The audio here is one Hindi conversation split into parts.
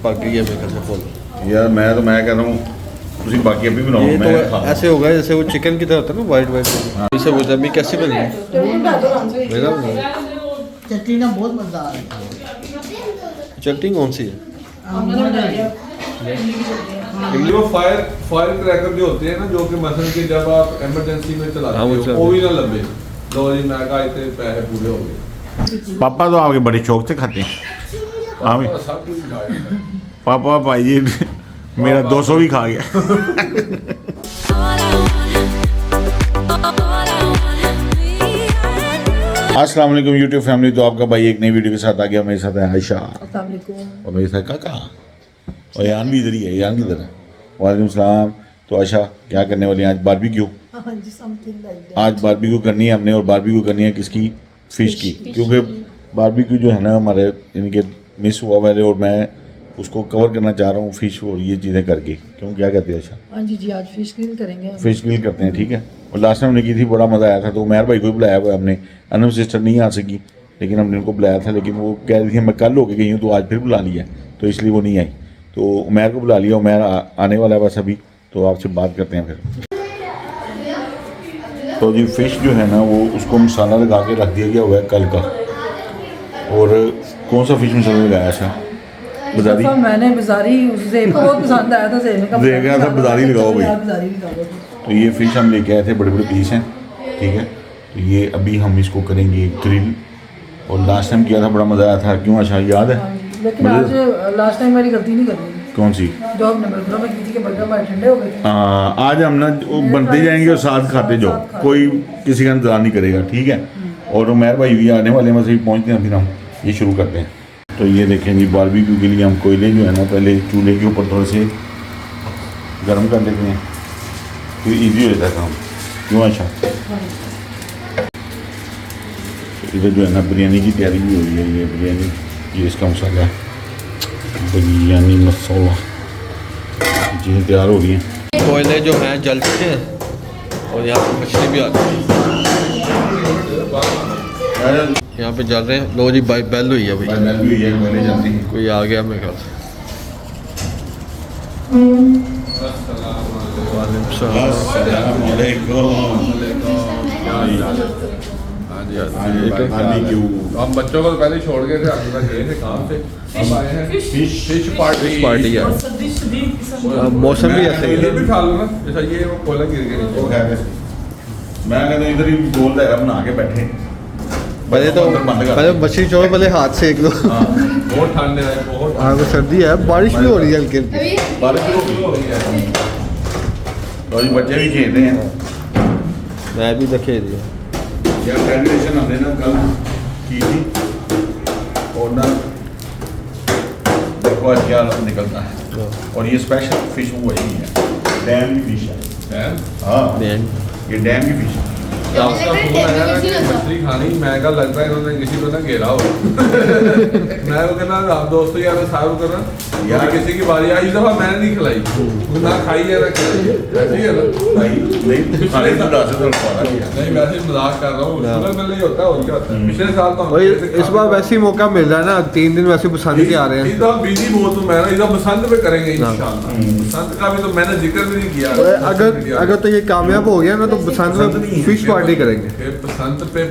पक गई है मेरे ख्याल से फुल। यार मैं कह रहा हूँ तुम बाकी अभी बनाओ। ये मैं तो ऐसे होगा जैसे वो चिकन की तरह होता है ना, वाइट वाइट। इसे वो जब भी कैसे बनी मेरा चटनी ना बहुत मज़ेदार है। चटनी कौन सी है? वो फायर क्रैकर जो होते हैं ना, जो कि मसलन कि जब आप इमरजेंसी में चलाते हाँ, वो हो वो भी ना लंबे। लो जी मैं कहा इतने पैसे पूरे हो गए। पापा तो आपके बड़े शौक से खाते हैं। हाँ भाई सब कुछ खाया। पापा भाई जी मेरा 200 भी खा गया। अस्सलाम वालेकुम यूट्यूब फैमिली। तो आपका भाई एक नई वीडियो के साथ आ गया। मेरे साथ है आयशा और मेरे साथ काका और यान भी इधर ही है। यान भी इधर है। वालेकुम सलाम। तो आयशा क्या करने वाली हैं आज? बारबेक्यू। आज बारबेक्यू करनी है हमने, और बारबेक्यू करनी है किसकी? फ़िश की। क्योंकि बारबेक्यू जो है ना हमारे इनके मिस हुआ मैंने, और मैं उसको कवर करना चाह रहा हूँ फ़िश और ये चीज़ें करके। क्यों क्या कहते हैं आयशा? हाँ जी आज फिश ग्रिल करेंगे। फिश ग्रिल करते हैं, ठीक है। और लास्ट टाइम हमने की थी, बड़ा मज़ा आया था। तो उमैर भाई को भी बुलाया हुआ हमने। अनम सिस्टर नहीं आ सकी, लेकिन हमने उनको बुलाया था, लेकिन वो कह रही थी मैं कल होके गई हूँ, तो आज फिर बुला लिया, तो इसलिए वो नहीं आई। तो उमैर को बुला लिया। उमैर आने वाला है बस अभी, तो आपसे बात करते हैं फिर। तो जी फ़िश जो है ना वो उसको मसाला लगा के रख दिया गया हुआ है कल का। और कौन सा फ़िश मसाला लगाया था? बाजारी। मैंने बाजारी उसे बहुत पसंद आया था। देखा था बाजारी लगाओ भाई। तो ये फ़िश हम लेके आए थे, बड़े बड़े पीस हैं, ठीक है। तो ये अभी हम इसको करेंगे ग्रिल। और लास्ट टाइम किया था, बड़ा मज़ा आया था। क्यों अच्छा याद है? लेकिन आज लास्ट टाइम मेरी गलती नहीं करनी। कौन सी? जो हमने बर्गर में की थी कि बर्गर हमारे ठंडे हो गए थे। हाँ, आज हम ना वो बनते जाएंगे और साथ खाते जाओ, कोई किसी का इंतजार नहीं करेगा, ठीक है। और उमैर भाई भी आने वाले हैं, बस पहुँचते हैं, फिर हम ये शुरू करते हैं। तो ये देखें जी, बारबेक्यू के लिए हम कोयले जो है ना पहले चूल्हे के ऊपर थोड़े से गर्म कर लेते हैं, फिर ईजी हो जाता है काम। क्यों अच्छा? इधर जो है ना बिरयानी की तैयारी भी हो रही है। ये बिरयानी, ये इसका मसाला है, बिरयानी मसाला, चीज़ें तैयार हो रही हैं। कोयले जो हैं जल चुके हैं और यहाँ पे मछली भी आ गई। यहाँ पे जल रहे हैं। लो जी बाई बेल हुई है भाई। बेल भी हुई है, कोयले जलती हैं। कोई आ गया मेरे ख्याल से। हम बच्चों को तो पहले छोड़ गए थे, अभी तक गए थे काम से, अब आए हैं फिश पार्टी है। मौसम भी ऐसे ही इधर भी खा लो ना, जैसा ये वो कोयला गिर गया। मैं कहता इधर ही गोल दायरा बना के बैठे। पहले तो पहले मछली चौड़ पहले हाथ सेक लो। बहुत ठंड है, बहुत हाँ वो सर्दी है, बारिश भी हो रही है हल्की हल्की। बारिश हो रही है और ये बच्चे भी खेल रहे हैं। मैं भी तो खेल रही हूँ यार। सेलिब्रेशन हमने ना कल की थी, और ना देखो आज क्या निकलता है। और ये स्पेशल फिश वही है, डैम की फिश है। हाँ ये डैम की फिश है। आपका फोन आया ना कि मछली खानी, मैं क्या लगता है इन्होंने किसी को ना घेरा हो। मैं वो कहना आप दोस्तों यार सारू करना यार, किसी की बारी आई दफा मैंने नहीं खिलाई, ना खाई है ना खिलाई, ऐसे ही है ना। नहीं वैसे मजाक कर रहा हूँ, में नहीं होता और क्या होता है। पिछले साल तो भाई इस बार वैसे ही मौका मिल रहा है ना, 3 दिन वैसे बसंत के आ रहे हैं। इधर बिजी बहुत हूँ मैं ना, इधर बसंत पे करेंगे इंशाल्लाह। बसंत का भी तो मैंने जिक्र भी नहीं किया। अगर तो ये कामयाब हो गया ना तो बसंत में फिश पार्टी करेंगे। बसंत पे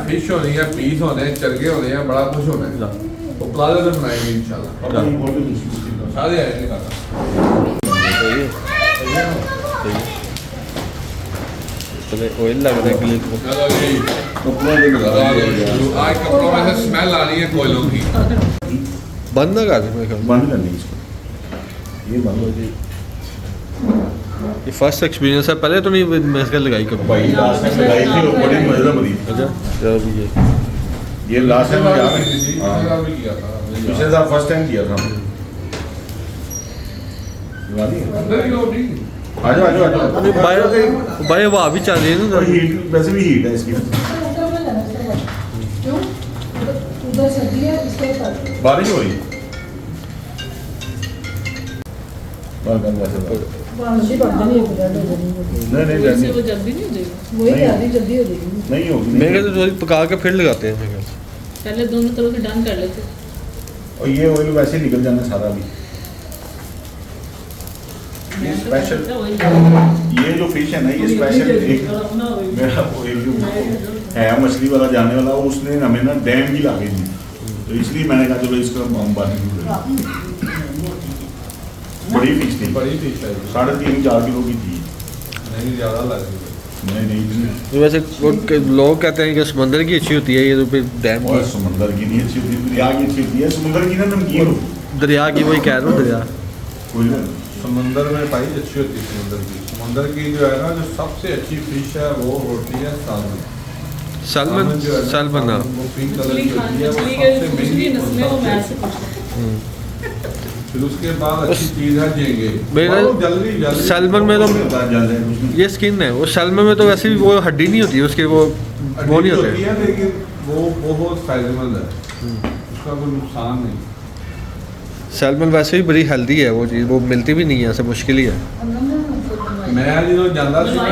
फिश होनी है, पीस होने हैं, चरगे होने हैं, बड़ा कुछ होना है। तो प्लाजा में बनाएंगे इंशाल्लाह, सारे आएंगे। ऑयल लग रहा है ग्रिल को। आज कपड़ों में से स्मेल आ रही है कोयलों की। बंद ना कर दे मेरे ख्याल। बंद करनी इसको, ये बंद हो जी। ये फर्स्ट एक्सपीरियंस है, पहले तो नहीं मैंने लगाई कभी। भाई लास्ट टाइम लगाई थी और बड़ी मजेदार बनी। अच्छा जब ये लास्ट टाइम भी किया था, पिछले साल फर्स्ट टाइम किया था। आ जाओ भाई हवा भी चल रही है ना, हीट वैसे भी हीट है इसकी। बारिश हो रही है। नहीं होगी। मेरे ख्याल से थोड़ी पका के फिर लगाते हैं मेरे ख्याल से। पहले दोनों तरफ से डन कर लेते। और ये ऑयल वैसे निकल जाना सारा भी। ये स्पेशल ये जो फिश है ना ये स्पेशल एक मेरा वो एक जो है मछली वाला जाने वाला उसने हमें ना डैम की ला के दी तो इसलिए मैंने कहा चलो इसका हम बारबेक्यू बड़ी फिश थी बड़ी फिश है 3.5-4 किलो की थी नहीं ज़्यादा लग रही नहीं तो वैसे लोग कहते हैं कि समंदर की अच्छी होती है ये तो फिर डैम और की समुंदर की नहीं अच्छी होती दरिया की अच्छी होती है समुंदर की ना नमकीन हो दरिया की वही कह रहा हूँ दरिया कोई ना समंदर में भाई अच्छी होती है समंदर की जो है ना जो सबसे अच्छी फिश है वो होती है सालमन सैल्मन जो है ना, सैल्मन ना वो पिंक कलर की होती है वो मछली सबसे के कुछ भी महंगी नस्लें वो और मैं सबसे- से पूछता फिर उसके बाद अच्छी चीज़ है झींगे मेरा बहुत जल्दी जल्दी सैल्मन में तो ये स्किन है वो सैल्मन में तो वैसे भी वो हड्डी नहीं होती उसकी वो नहीं होते होती है लेकिन वो बहुत फायदेमंद है उसका कोई नुकसान नहीं सैल्मन वैसे भी बड़ी हेल्दी है वो चीज़ वो मिलती भी नहीं है ऐसे मुश्किल ही है मैं जो जाता था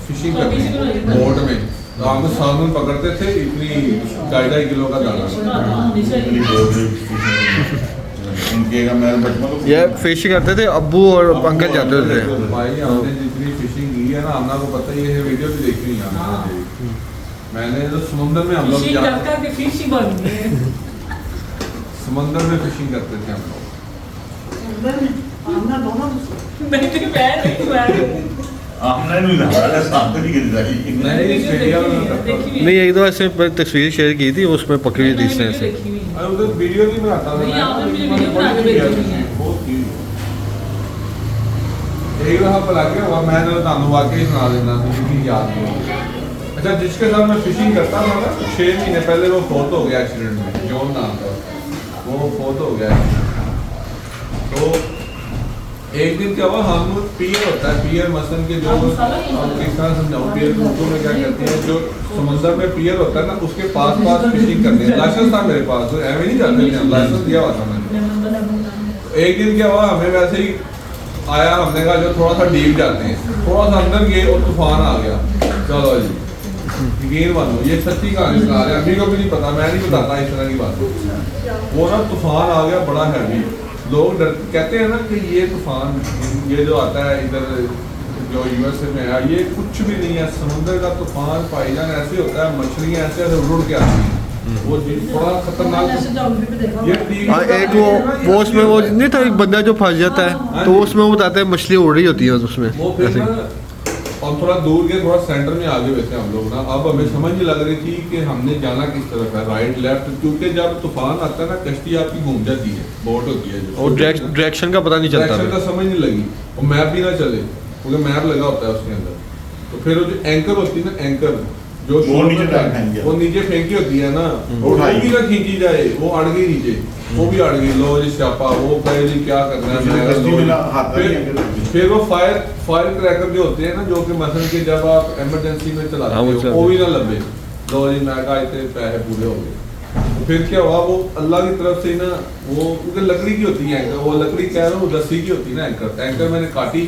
फिशिंग करने बोट में तो हम सालमन पकड़ते थे इतनी 2.5 किलो का दाना उनके का मैं बचपन में ये फिश करते थे अब्बू और अंकल जाते थे भाई हमने जितनी फिशिंग की है ना हमने को पता ही है ये वीडियो भी देखी हुई है हमने। मैंने जो समुद्र में हम लोग फिशिंग करता कि फिश ही बन गई है समुद्र में फिशिंग करते थे हम लोग नहीं मैं आपने नहीं लगा साथ नहीं गिर जाएगी नहीं ऑस्ट्रेलिया में करता था। नहीं एक दो ऐसे तस्वीर शेयर की थी उसमें पकड़ी हुई थी इसने ऐसे अरे उधर वीडियो नहीं बनाता था नहीं, मैं। आपने मुझे वीडियो बना के भेजी हुई है। बहुत की एक दफा पला के हुआ मैं तो ਤੁਹਾਨੂੰ वाकई सुना देना मुझे याद नहीं अच्छा जिसके साथ मैं फिशिंग करता था ना 6 महीने पहले वो फोत हो गया एक्सीडेंट में जॉन नाम था वो फोत हो गया तो एक दिन क्या हुआ हम पियर होता है पियर मसन के जो अब किस तरह समझाऊं पियर उर्दू में क्या कहते हैं जो समुद्र में पियर होता है ना उसके पास पास फिशिंग करनी है लाइसेंस था मेरे पास तो ऐਵੇਂ नहीं जाते थे लाइसेंस दिया हुआ था मैंने एक दिन क्या हुआ हमें वैसे ही आया हमने कहा जो थोड़ा सा डीप जाते हैं थोड़ा सा अंदर गए और तूफान आ गया चलो जी यकीन मानो ये सच्ची कहानी सुना रहे हैं अभी को भी नहीं पता मैं नहीं बताता इस तरह की बात वो ना तूफान आ गया बड़ा हैवी लोग कहते हैं ना कि ये तूफान ये जो आता है इधर जो यूएसए में है ये कुछ भी नहीं है समुद्र का तूफान भाईजान ऐसे होता है मछलियाँ ऐसे ऐसे उड़ के आती हैं वो बड़ा खतरनाक ये TV हाँ एक वो उसमें वो नहीं था एक बंदा जो फंस जाता है तो उसमें वो बताते हैं मछली उड़ रही होती है उसमें वो फिर ऐसे ना हम थोड़ा दूर गए थोड़ा सेंटर में आगे बैठे हम लोग ना अब हमें समझ नहीं लग रही थी कि हमने जाना किस तरफ है राइट लेफ्ट क्योंकि जब तूफान आता है ना कश्ती आपकी घूम जाती है बोट होती है जो और डायरेक्शन का पता नहीं चलता डायरेक्शन का हमें। समझ नहीं लगी और मैप भी ना चले क्योंकि मैप लगा होता है उसके अंदर तो फिर वो जो एंकर होती है ना एंकर जो वो नीचे फेंकी है। वो नीचे फेंकी होती है ना वो वो उठाई। भी ना खींची जाए वो अड़ गई नीचे वो भी अड़ गई लो जी स्यापा वो कहे जी क्या करना है उसने मैं कश्ती लो में जी। ना हाथ नहीं फिर- अंदर रखी। फिर वो फायर क्रैकर जो होते हैं ना जो कि मसलन के जब आप इमरजेंसी में चलाते हाँ, वो हो चलाते वो भी ना लगे लो जी मैं कहा इतने पैसे पूरे हो गए तो फिर क्या हुआ वो अल्लाह की तरफ से ना वो क्योंकि लकड़ी की होती है एंकर वो लकड़ी कह रहा हूँ रस्सी की होती है ना एंकर मैंने काटी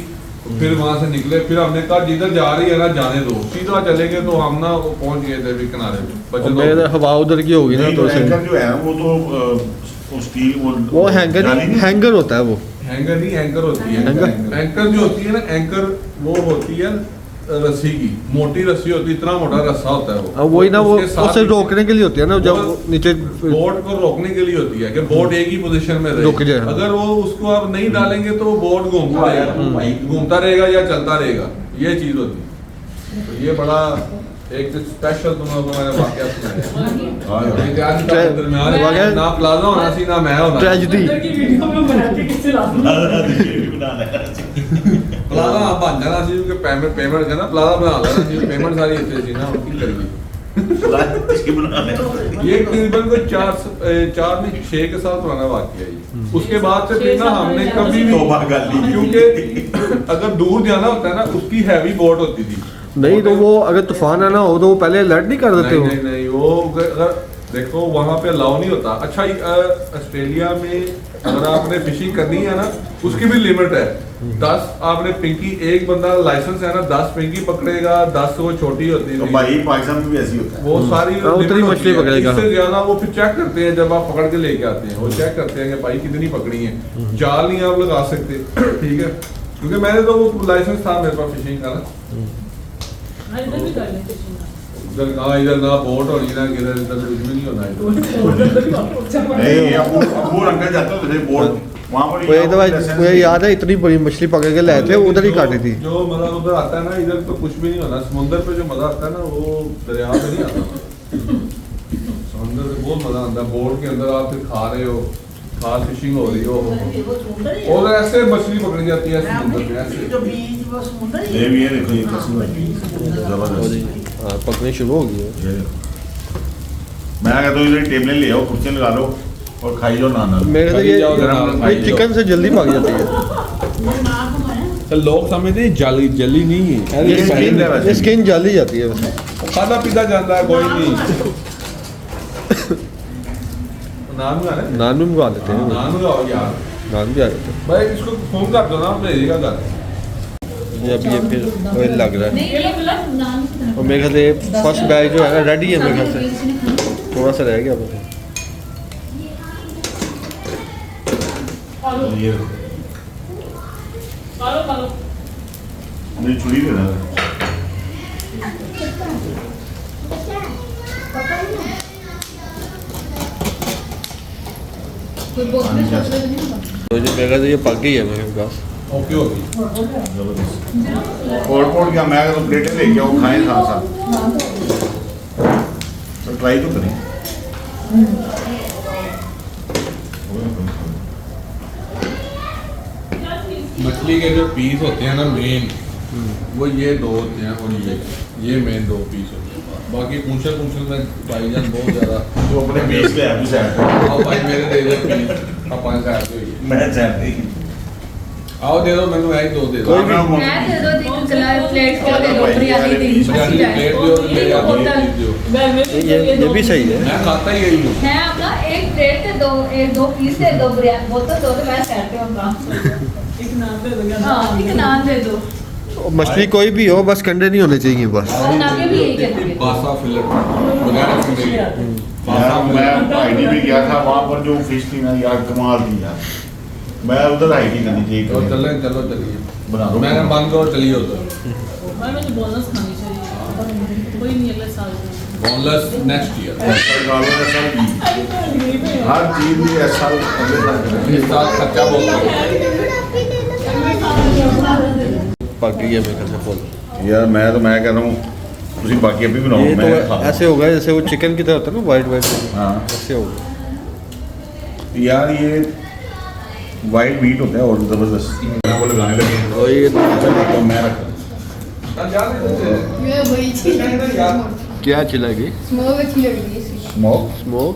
तो फिर वहां से निकले फिर हमने कहा जिधर जा रही है ना जाने दो सीधा चले गए तो हम ना वो पहुंच गए थे भी किनारे पे और बचत मेरे हो हवा उधर की होगी ना नहीं तो तो उसे एंकर जो है वो तो वो स्टील वो हैंगर जाली नहीं- हैंगर होता है वो हैंगर नहीं एंकर होती है एंकर? एंकर जो होती है ना एंकर वो होती है रस्सी की मोटी रस्सी होती है इतना मोटा रस्सा होता है वो अब वही ना वो उसके साथ उसे नीचे- रोकने के लिए होती है ना जब वो नीचे बोट को रोकने के लिए होती है कि बोट एक ही पोजीशन में रुक रहे जाए। अगर वो उसको आप नहीं डालेंगे तो वो बोट घूमता रहेगा घूमता रहेगा या चलता रहेगा ये चीज होती है तो ये बड़ा एक स्पेशल तुम लोगों को मैंने वाकया सुनाया हाँ यार। ये आज का दरमियान वाकया- ना प्लाजा होना सी ना मैं होना ट्रेजेडी अंदर की वीडियो में बना के किससे लाऊं प्लाजा आप बन जाना सी क्योंकि पेमेंट है ना प्लाजा बना लेना सी पेमेंट सारी इतनी सी ना उनकी करेगी ये तकरीबन कोई 6 के साल पुराना वाकया है ये। उसके बाद से फिर ना हमने कभी भी तौबा कर ली। क्योंकि अगर दूर जाना होता है ना उसकी हैवी बोट होती थी नहीं तो वो अगर तूफान आना हो तो वो पहले अलर्ट नहीं कर देते नहीं हो नहीं नहीं वो अगर देखो वहाँ पे अलाउ नहीं होता अच्छा ऑस्ट्रेलिया में अगर आपने फिशिंग करनी है ना उसकी भी लिमिट है 10 आपने पिंकी एक बंदा लाइसेंस है ना 10 पिंकी पकड़ेगा 10 वो छोटी होती तो है भाई पाकिस्तान में भी ऐसी होता है वो सारी हाँ, उतनी limit मछली होती है। पकड़ेगा। इससे ज्यादा वो फिर चेक करते हैं जब आप पकड़ के लेके आते हैं वो चेक करते हैं कि भाई कितनी पकड़ी है जाल नहीं आप लगा सकते ठीक है क्योंकि मैंने तो वो लाइसेंस था मेरे पास फिशिंग का ना। हाँ, इधर भी कर लेते हैं। इधर ना बोट होनी ना किधर इधर कुछ भी नहीं होना है। नहीं अबू अंकल जाते थे बोर्ड वहाँ पर वो एक दफा मुझे याद है इतनी बड़ी मछली पकड़ के लाए थे उधर ही काटी थी। जो मजा उधर आता है ना, इधर तो कुछ भी नहीं होना। समुंदर पे जो मजा आता है ना वो दरिया पे नहीं आता। समुंदर में बहुत मजा आता है। बोट के अंदर आप फिर खा रहे हो, खास फिशिंग हो रही हो, और ऐसे मछली पकड़ी जाती है समुंदर में ऐसे। ये भी है देखो ये कैसी मछली जबरदस्त। हाँ पकड़नी शुरू हो गई है। मैं कहता हूँ इधर टेबलें ले आओ, कुर्सियाँ लगा लो और खाई जाओ नाना। मेरे तो कभी जाओ जरा ये खाई चिकन से जल्दी पक जाती है। तो लोग समझते हैं जली जली नहीं है, ये स्किन जल ही जाती है वैसे। खाना पीता जाता है कोई नहीं। नान में आ रहे हैं? नान भी मंगा लेते हैं। नान लगाओ यार। नान भी आ जाते हैं। भाई इसको फोन कर दो ना, आप भेजिएगा घर। ये अब ये फिर ऑयल लग रहा है। नहीं, ये मतलब नान की तरह। और मेरे ख्याल से फर्स्ट बैग जो है ना रेडी है मेरे ख्याल से। थोड़ा सा रह गया बस। ये पालो। मेरी छुरी दे रहा है। तो जो मेरे ख्याल से ये पक गई है मेरे पास। ओके होगी। और क्या मैं अगर प्लेटें लेके आओ खाएं साथ साथ तो ट्राई तो करें। मछली के जो पीस होते हैं ना मेन, वो ये दो होते हैं और ये मेन दो पीस होते हैं। बाकी पूछल में भाईजान बहुत ज्यादा जो अपने बेस पे है भी साइड आओ भाई मेरे दे दो पीस अपन साइड पे मैं चाहती आओ दे दो मैंने ऐसे दो दे दो। कोई भी मैं दे दो तीन कलर प्लेट को दे दो बिरयानी तीन बिरयानी प्लेट दो, बिरयानी प्लेट दो। ये भी सही है। मैं खाता ही यही हूँ। है अपना एक प्लेट दे दो, एक दो पीस दे दो बिरयानी बोतल दो तो मैं सेट पे होगा। एक नान दे दो। हां एक नान दे दो और मछली कोई भी हो बस कंडे नहीं होने चाहिए बस। और नाके भी यही करेंगे। बासा फिलेट वगैरह फिलेट बासा मैं फिलेट। आईडी भी गया था वहाँ पर जो फिश थी ना यार कमाल थी यार। मैं उधर आईडी करनी चाहिए तो चलो चलिए बना दो मैंने बंद करो चलिए उधर। भाई मुझे बोनस खानी चाहिए। कोई नहीं अगले साल में। Boneless next year. हर चीज भी ऐसा अगले साल करें। इस साल खर्चा बहुत करो। पक गई है मेरे ख्याल से फुल। यार मैं कहता हूँ ਤੁਸੀਂ बाकी अभी बनाओ ये मैं तो खा ऐसे होगा जैसे वो चिकन की तरह होता है ना वाइट हाँ ऐसे होगा। यार ये वाइट मीट होता है और जबरदस्त वो लगाने लगे हैं। और ये तो मैं रखता मैं वही चीज क्या चिलाएगी स्मोक अच्छी लग रही है इसकी। Smoke smoke.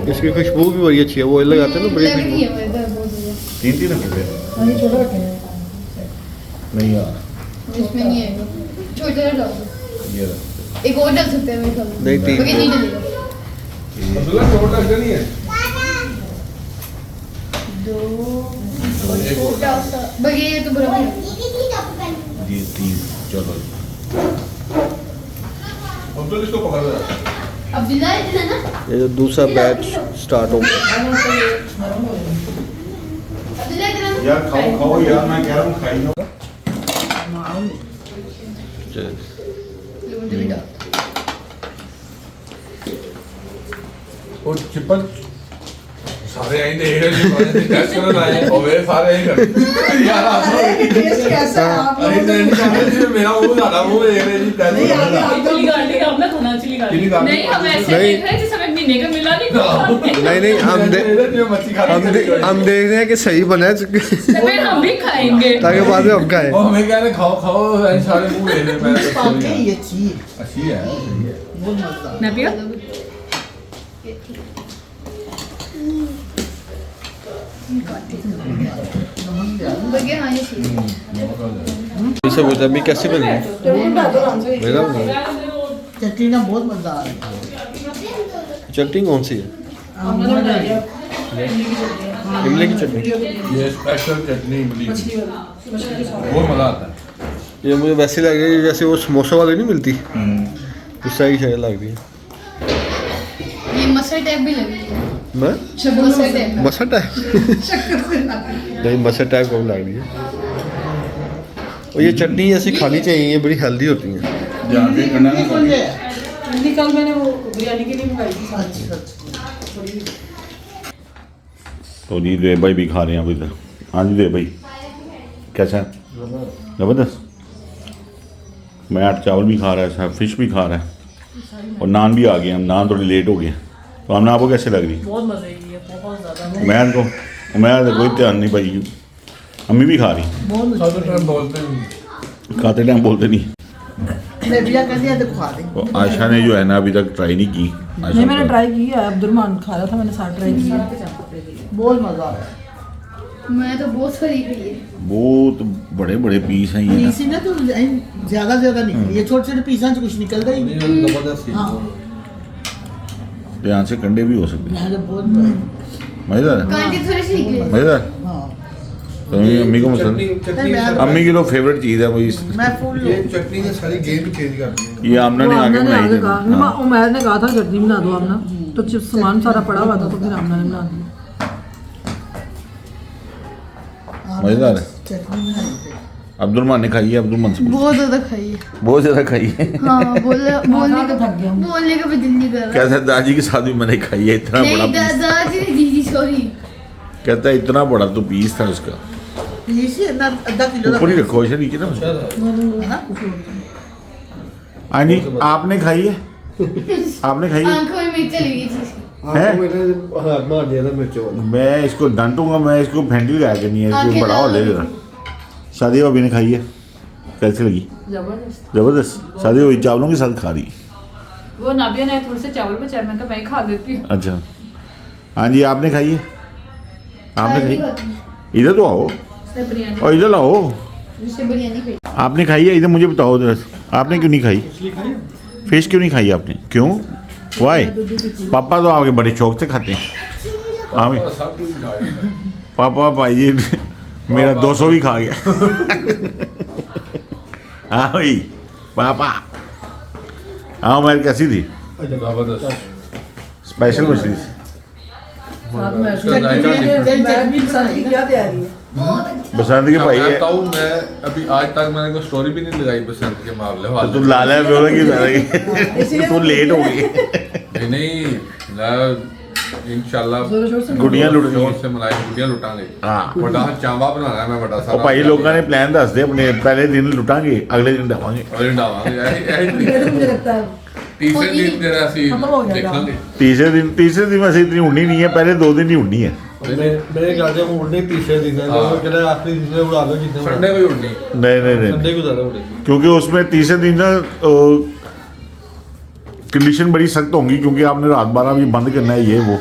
इसकी खुशबू भी बड़ी अच्छी है। वो ऑयल लगाते हैं ना बड़ी लग रही खुशबू। है मेरे को बहुत ज्यादा। तीन रखे ये छोटा रखे हैं नहीं यार इसमें नहीं है छोटा डाल दो। ये एक और डाल सकते हैं मेरे ख्याल में। नहीं तीन ओके नहीं डलेगा। अब्दुल्ला चोट लग नहीं है। दो छोटा सा बगे ये तो बराबर है। ये तीन चलो अब्दुल इसको पकड़ ले। अब दिला है ना। ये जो दूसरा बैच स्टार्ट हो गया। अब दिला है ना। यार खाओ यार मैं कह रहा हूँ खाई लो लून भी डाल। और चिपल सारे आई देख रहे जी टेस्ट करने आए ओए सारे ही कर यार आप टेस्ट कैसा है आप अरे नहीं जी मेरा वो ज्यादा वो देख रहे जी टेस्ट नहीं, आगे आप- चिली गार्लिक आपने खाना चिली चिली गार्लिक। गार्लिक। नहीं हम ऐसे नहीं। देख रहे हैं जिस हमें महीने का मिला नहीं कुछ। नहीं मच्छी खा हम देख रहे हैं कि सही बना है तो फिर हम भी खाएंगे। ताकि बाद में हम खाएं। और हमें कह रहे खाओ खाओ ऐसे सारे मुंह ले रहे मैं पाके ये चीज अच्छी है सही है। बहुत मजा मैं पिया बगे हाँ ये चीज। इसे पूछा अभी कैसे बनी है मेरा चटनी ना बहुत मजा आ रहा है। चटनी कौन सी है इमली की चटनी। ये स्पेशल चटनी इमली की। बहुत मजा आता है। ये मुझे वैसे लग रही है जैसे वो समोसा वाली नहीं मिलती उस तरह की शायद लग रही है। ये मसाला टाइप भी लग रही है। मैं मसाला टाइप। मसट है शक्कर से ना नहीं मस्टर्ड टाइप कम लग रही है। और ये चटनी ऐसी खानी चाहिए, ये बड़ी हेल्दी होती है। जाके करना ना कौन है? हिंदी कल मैंने वो बिरयानी के लिए मंगाई थी साथ अच्छा अच्छा। तो जी दे भाई भी खा रहे हैं अभी तक। हाँ जी दे भाई कैसा है? ज़बरदस्त। मैं आज चावल भी खा रहा है, साहब फिश भी खा रहा है और नान भी आ गए। हम नान थोड़ी लेट हो गए। तो हमने आपको कैसे लग रही? बहुत मजे की है, बहुत ज्यादा। मैं तो कोई ध्यान नहीं पाई। अम्मी भी खा रही, सारे टाइम बोलते नहीं। खाते टाइम बोलते नहीं। मैं भैया कहती है तो खा दे। तो आशा ने जो है ना अभी तक ट्राई नहीं की। नहीं मैंने ट्राई की है, अब्दुलरहमान खा रहा था, मैंने साथ ट्राई की है। बहुत मजा आया। मैं तो बहुत सारी पी है। बहुत बड़े बड़े पीस हैं ये ना। इसी ना तो ज्यादा निकली, ये छोटे छोटे पीसा से कुछ निकलता ही नहीं। जबरदस्त हाँ यहाँ से कंडे भी हो सकते हैं। मैं तो बहुत मज़ेदार है, कांटे थोड़े से निकले। मज़ेदार। हाँ तो अम्मी को पसंद। अम्मी की तो फेवरेट चीज़ है वो मैं फुल ये चटनी ने सारी गेम चेंज कर दी है। ये आमना ने आगे बनाई थी। हाँ। उमैर ने कहा था चटनी बना दो आमना, तो जब सामान सारा पड़ा हुआ था तो फिर आमना ने बना दिया। मज़ेदार है। चटनी बनाई थी। अब्दुलरहमान ने खाई है, अब्दुलरहमान से बहुत ज्यादा खाई है। बहुत ज़्यादा खाई है। हाँ बोलने का थक गया हूँ। बोलने का भी दिल नहीं कर रहा। कहता है दादी के साथ भी मैंने खाई है, इतना बड़ा नहीं पीस। दादाजी ने दीदी सॉरी। कहता है इतना बड़ा तो पीस था उसका। इसी ना आधा किलो ऊपर ही रखो ऐसे नीचे ना। है ना। हाँ जी आपने खाई है? आपने खाई है? आंखों में मिर्च चली गई थी। है? मैंने हाथ मार दिया था मिर्चों वाला। मैं इसको डांटूंगा, मैं इसको फेंटी लगाया करनी है, इसको आंखें बड़ा हो लाल लेगा। शादी भाभी ने खाई है, कैसी लगी? जबरदस्त। जबरदस्त। शादी भाभी चावलों के साथ खा रही। वो नाबिया ने थोड़े से चावल बचाए, मैं कहा मैं खा लेती हूँ। अच्छा हाँ जी आपने खाई है? आपने खाई? इधर तो आओ बिरयानी और इधर लाओ। जिससे बिरयानी खाई। आपने खाई है? इधर मुझे बताओ जरा, आपने क्यों नहीं खाई? फिश क्यों नहीं खाई आपने? क्यों? वाई? पापा तो आपके बड़े शौक से खाते हैं। हाँ भाई सब कुछ खाया। पापा भाई जी मेरा 200 भी खा गया। हाँ भाई पापा। हाँ मेरी कैसी थी? जबरदस्त। स्पेशल मछली थी। साथ में उसका जायका different। क्या तैयारी है? बसंत के भाई है मैं बताऊं, मैं अभी आज तक मैंने कोई स्टोरी भी नहीं लगाई बसंत के मामले तो वाले। तू लाला है बोला कि तू लेट हो गई। नहीं मैं इंशाल्लाह गुड़ियां लुट जोर गई। से मलाई गुड़ियां लुटांगे। हाँ। बड़ा चावा बनाना है मैं बड़ा सारा। और भाई लोगों ने प्लान दस दे अपने, पहले दिन लुटाएंगे अगले दिन डावांगे। और डावांगे मुझे लगता है तीसरे दिन तेरा सी खत्म हो गया देखेंगे। तीसरे दिन वैसे इतनी उड़नी नहीं है, पहले 2 दिन ही उड़नी है। मेरे ख्याल से वो उड़ने तीसरे दिन है, हाँ। कहते हैं आखिरी दिन में उड़ा लो जितने संडे को ही उड़नी। नहीं संडे को ज़्यादा उड़ेगी। क्योंकि उसमें तीसरे दिन ना कंडीशन बड़ी सख्त होंगी, क्योंकि आपने रात 12 भी बंद करना है ये वो,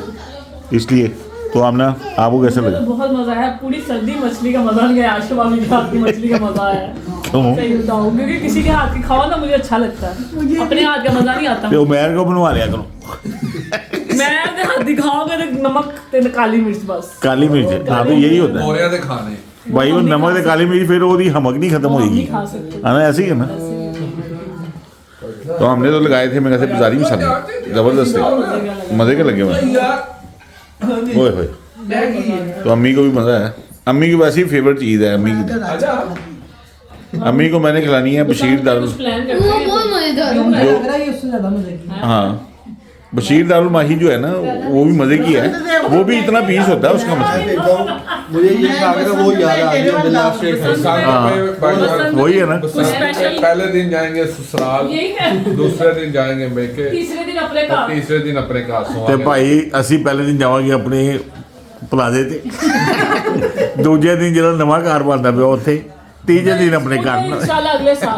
इसलिए। तो आपने आपको कैसे मुझे लगा? तो बहुत मजा आया, पूरी सर्दी मछली का मजा नहीं आया, आशा भाभी के हाथ की मछली का मजा आया। क्यों? सही बताऊं, क्योंकि किसी के हाथ की खाओ ना मुझे अच्छा लगता है, अपने हाथ का मजा नहीं आता। तो उमैर को बनवा लिया करो। मैं अपने हाथ की खाओगे तो नमक ते काली मिर्च बस। काली मिर्च, हाँ तो यही होता है बोरिया दे खाने। भाई। वो नमक से काली मिर्च फिर वो हमक नहीं खत्म हम होगी, नहीं खा सकते। है ना? ऐसे ही है ना। तो हमने तो लगाए थे, मैं कहते बाजारी मसाले जबरदस्त थे, मजे के लगे मुझे। ओए होए। तो अम्मी को भी मजा है। अम्मी की वैसे ही फेवरेट चीज़ है अम्मी की। अम्मी को मैंने खिलानी है बशीर दारुल। कुछ प्लान करते वो हैं, बहुत मजेदार है। मुझे लग रहा है ये उससे ज्यादा मजे की। हाँ बशीर दारुल माही जो है ना वो भी मज़े की है, वो भी इतना पीस होता है उसका मछली। मुझे ये खा के वो याद आ गया जो लास्ट ईयर खाई। हाँ। वही है ना। स्पेशल- पहले दिन जाएंगे ससुराल, यही है। दूसरे दिन जाएंगे मेके, तीसरे दिन अपने और घर। तीसरे दिन अपने घर ਤੇ सोवांगे। ਭਾਈ ਅਸੀਂ ਪਹਿਲੇ ਦਿਨ ਜਾਵਾਂਗੇ ਆਪਣੇ ਪਲਾਜ਼ੇ ਤੇ, ਦੂਜੇ ਦਿਨ ਜਿਹੜਾ ਨਵਾਂ ਘਰ ਬਣਦਾ ਪਿਆ ਉੱਥੇ, ਤੀਜੇ ਦਿਨ ਆਪਣੇ ਘਰ ਨਾਲ। इंशाल्लाह अगले साल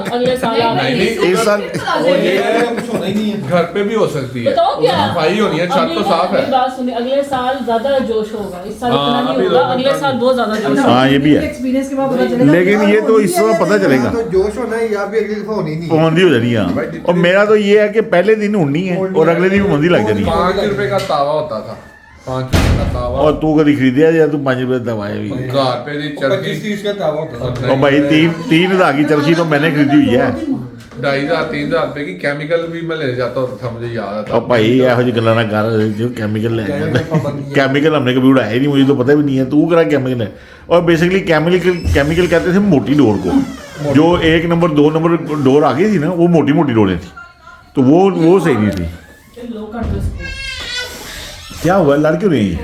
नहीं, ਇਸ ਸਾਲ ये कुछ होना ही नहीं है। घर पे भी हो सकती है, बताओ क्या? सफाई होनी है, छत तो साफ है। मेरी बात सुनिए, अगले साल ज्यादा जोश होगा, इस साल इतना हाँ, नहीं अभी होगा, लोग अगले साल बहुत ज्यादा जोश होगा। हाँ ये भी है, एक्सपीरियंस के बाद पता चलेगा। लेकिन ये तो इस समय पता चलेगा तो जोश होना है या भी अगली दफा होनी नहीं है। पाबंदी हो जानी है। और मेरा तो ये है कि पहले दिन उड़नी है और अगले दिन पाबंदी लग जानी है। 5 रुपए का तावा होता था, 5 रुपए का तावा और तू कभी खरीदिया या तू 5 रुपए दवाए भी? 1000 रुपए की 25 चरखी 30 का तावा होता है। तो भाई 3,000 की चरखी तो मैंने खरीदी हुई है। 2,500-3,000 रुपए की केमिकल भी मैं ले जाता होता था, मुझे याद आता। और भाई ਇਹੋ ਜਿਹੀ ਗੱਲਾਂ ਨਾ ਕਰ जो केमिकल ले जाता केमिकल हमने कभी उड़ाया ही नहीं, मुझे तो पता भी नहीं है। तू करा केमिकल है। और बेसिकली केमिकल कहते थे मोटी डोर को, जो 1 नंबर 2 नंबर डोर आ गई थी ना, वो मोटी मोटी डोरें थी, तो वो सही नहीं थी। क्या हुआ, लड़ क्यों रही है?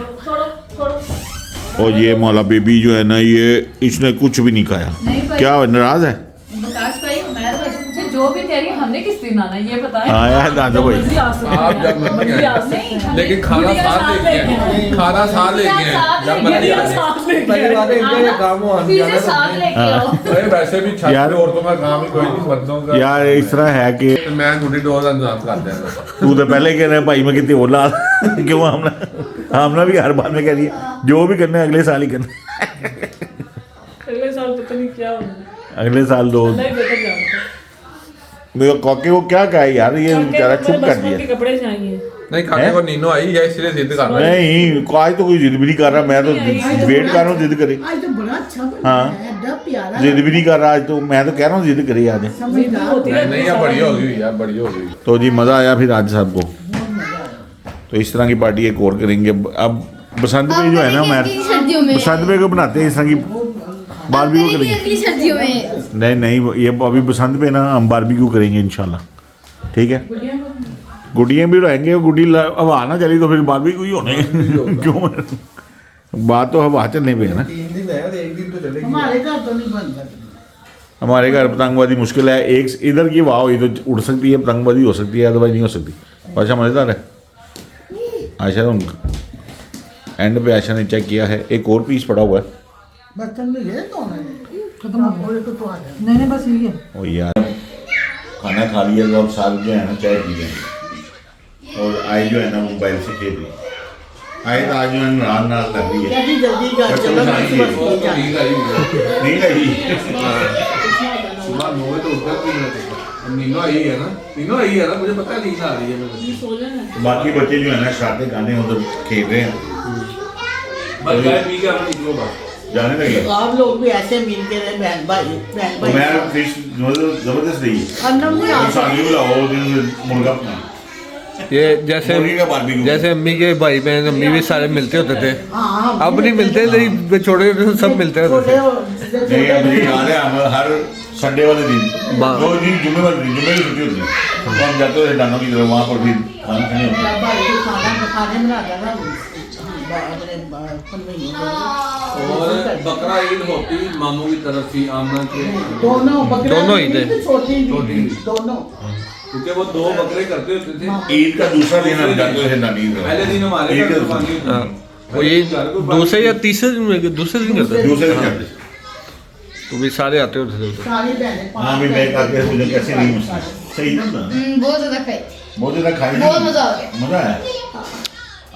और ये मौला बेबी जो है ना, ये इसने कुछ भी नहीं खाया। क्या नाराज है? प्रकाश भाई मैं तो वैसे मुझे जो भी कह रही है हमने किस दिन आना है ये बताएं। हाँ यार दादा भाई आप जब मर्जी आए, लेकिन खाना साथ लेके आए, खाना साथ लेके आए जब मर्जी आए। पहली बात है इनका ये काम हो चीजें साथ लेके आओ। अरे वैसे भी छत यार- पे औरतों का काम ही कोई नहीं, मर्दों का। यार इस तरह है कि मैं थोड़ी डोर का इंतजाम कर देना। तू तो पहले कह रहा है भाई मैं कितनी और ला क्यों हमने भी हर बात में कह दिया जो भी करना है अगले साल ही करना है। अगले साल पता नहीं क्या होगा, अगले साल दो नहीं बेहतर जानता। मेरे कॉके को क्या कहा यार, ये बेचारा चुप कर बचपन दिया। के कपड़े चाहिए। नहीं खाने को नीनो आई है इसलिए जिद कर रहा है। नहीं आज तो कोई जिद भी नहीं कर रहा, मैं तो वेट कर रहा हूँ जिद करे। आज तो बड़ा अच्छा बना हाँ। है, बड़ा प्यारा जिद भी नहीं कर रहा आज तो, मैं तो कह रहा हूँ जिद करे आज। समझदार होती है नहीं यार बढ़िया हो गई यार, बढ़िया हो गई। तो जी मज़ा आया फिर आज साहब को। तो इस तरह की पार्टी एक और करेंगे। अब बसंत पे जो है ना, मैं सर्दियों में बसंत पे को बनाते हैं इस तरह की बारबेक्यू करेंगे। अगली सर्दियों में नहीं नहीं, ये अभी बसंत पे ना हम बारबेक्यू करेंगे इंशाल्लाह, ठीक है। गुड्डियाँ भी उड़ाएंगे, गुड्डी हवा ना चली तो फिर बारबेक्यू ही होने क्यों, बात तो हवा चलने पे है ना। 3 दिन है, 1 दिन तो चलेगी। हमारे घर तो नहीं बन सकती। हमारे घर पतंगबाजी मुश्किल है, एक इधर की वाह ये तो उड़ सकती है, पतंगबाजी हो सकती है, अदरवाइज नहीं हो सकती। अच्छा मज़ेदार है। आयशा तो एंड पे आयशा ने चेक किया है, एक और पीस पड़ा हुआ है। बर्तन में ले तो खत्म हो गया। तो आ जाए। नहीं बस यही है। ओ यार खाना खा लिया तो अब साथ जो है ना चाय पी लेंगे। और आई जो है ना मोबाइल से खेल रही आई, तो आज जो है नाराज नाराज लग रही है। जल्दी जल्दी कर चलो बच्चों को बस बस नींद आई हुई है। नहीं लगी सुबह 9 बजे तो उठा भी नीनो आई है ना, नीनो आई है ना, मुझे पता है नींद आ रही है मेरे। तो बाकी बच्चे जो है ना शरारते गाने उधर खेल रहे हैं, बस चाय पी के हम निकलो बस। जाने लगे। आप लोग भी ऐसे मिल के रहे बहन भाई तो मैं फिश जबरदस्त रही है। अन्नम नहीं आ सानी बुलाओ मुर्गा अपना ये जैसे मुर्गी का बारबेक्यू। जैसे अम्मी के भाई बहन अम्मी भी सारे मिलते होते थे, हाँ अब नहीं मिलते, लेकिन छोटे छोटे सब मिलते होते थे। नहीं अब मुझे याद है, हम हर संडे वाले दिन वाह। 2 दिन जुम्मे वाले दिन, जुम्मे की छुट्टी होती है तो हम जाते थे डानों की तरफ, वहाँ पर भी खाना खाने होते हैं। भाई को खाने बनाता था अपने और बकरा ईद होती मामू की तरफ थी, आमना के दोनों बकरे दोनों ही थे। छोटी छोटी भी, भी। दोनों क्योंकि वो 2 बकरे करते होते थे। ईद का दूसरा दिन हम जाते थे नानी की तरफ। पहले दिन हमारे ईद घर का कुर्बानी होती हाँ। थी। वो ये दूसरे या तीसरे दिन में दूसरे दिन करते थे। दूसरे दिन करते थे। तो भी सारे आते होते थे। सारी बहनें हाँ भी मैं करके मुझे कैसे नहीं मुझसे सही ना था। बहुत ज्यादा खाई। बहुत ज़्यादा खाई बहुत मजा आ गया। मज़ा आया।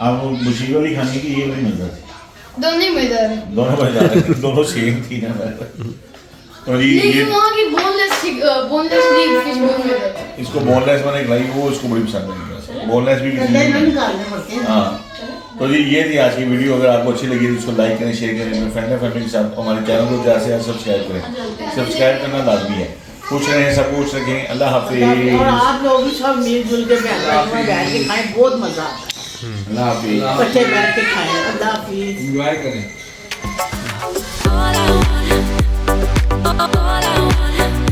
अब मुशीबत वाली खाने की ये वाली मज़ा थी, दोनों ही मजेदार है। दोनों मज़ा आया, दोनों सेम थी ना। तो ये लेकिन वहाँ की बोनलेस फिश बहुत मजेदार है। इसको बोनलेस मैंने खिलाई, वो इसको बड़ी पसंद है। बोनलेस भी गंदे नहीं किसी निकालने पड़ते हैं। हाँ। तो जी ये थी आज की वीडियो। अगर आपको अच्छी लगी तो इसको लाइक करें, शेयर करें, अपने फ्रेंड फैमिली के साथ हमारे चैनल को ज़्यादा से ज़्यादा सब्सक्राइब करें। सब्सक्राइब करना लाजमी है। खुश रहें, सब कुछ रखें। अल्लाह हाफिज़। और आप लोग भी सब मिलजुल के बहन में बैठ के खाएं, बहुत मजा आता है। अल्लाह हाफिज़। बच्चे बैठ के खाएं। अल्लाह हाफिज। एंजॉय करें। All I want